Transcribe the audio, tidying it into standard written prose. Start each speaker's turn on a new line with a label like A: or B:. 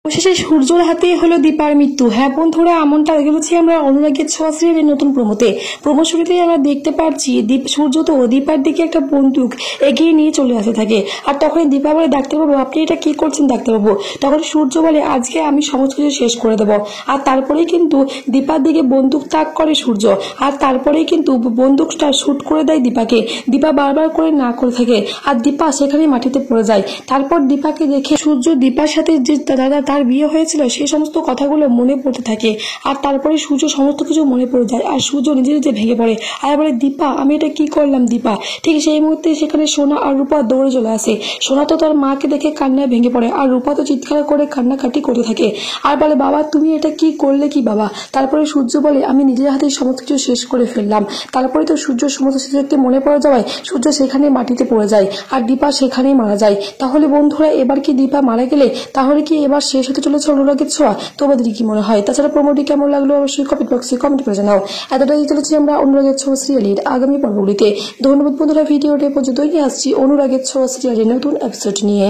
A: অবশেষে সূর্যর হাতে হলো দীপার মৃত্যু। হ্যাঁ বন্ধুরা, এমনটা দেখেছি আমরা অনুরাগের ছোঁয়া সিরিয়ালের নতুন প্রোমো শুরুতেই আমরা দেখতে পাচ্ছি সূর্য তো দীপার দিকে একটা বন্দুক এগিয়ে নিয়ে চলে আসতে থাকে। আর তখন দীপা বলে, ডাক্তারবাবু আপনি এটা কি করছেন ডাক্তারবাবু? তখন সূর্য বলে, আজকে আমি সমস্ত কিছু শেষ করে দেবো। আর তারপরেই কিন্তু দীপার দিকে বন্দুক তাক করে সূর্য, আর তারপরেই কিন্তু বন্দুকটা শুট করে দেয় দীপাকে। দীপা বারবার করে না করে থাকে, আর দীপা সেখানে মাটিতে পড়ে যায়। তারপর দীপাকে দেখে সূর্য দীপার সাথে যে দাদা তার বিয়ে হয়েছিল সেই সমস্ত কথাগুলো মনে পড়তে থাকে। আর তারপরে সূর্য সমস্ত কিছু মনে পড়ে যায়, আর সূর্য নিজে নিজে ভেঙে পড়ে আর বলে, দীপা আমি এটা কি করলাম দীপা? ঠিক সেই মুহূর্তে সেখানে সোনা আর রূপা দৌড়ে চলে আসে। সোনা তো তার মাকে দেখে কান্নায় ভেঙে পড়ে, আর রূপা তো চিৎকার করে কান্নাকাটি করতে থাকে আর বলে, বাবা তুমি এটা কি করলে কি বাবা? তারপরে সূর্য বলে, আমি নিজের হাতে সমস্ত কিছু শেষ করে ফেললাম। তারপরে তো সূর্য সমস্ত কিছু দেখতে মনে পড়ে যাওয়ায় সূর্য সেখানে মাটিতে পড়ে যায়, আর দীপা সেখানেই মারা যায়। তাহলে বন্ধুরা, এবার কি দীপা মারা গেলে তাহলে কি এবার শেষ হতে চলেছে অনুরাগের ছোঁয়া? তোমাদের কি মনে হয়? তাছাড়া প্রোমোটি কেমন লাগলো অবশ্যই কমেন্ট বক্সে কমেন্ট করে জানাও। এতটাই চলেছি আমরা অনুরাগের ছোঁয়া সিরিয়ালের আগামী পর্বগুলিতে। ধন্যবাদ বন্ধুরা, ভিডিওটি পর্যন্তই নিয়ে আসছি অনুরাগের ছোঁয়া সিরিয়ালের নতুন এপিসোড নিয়ে।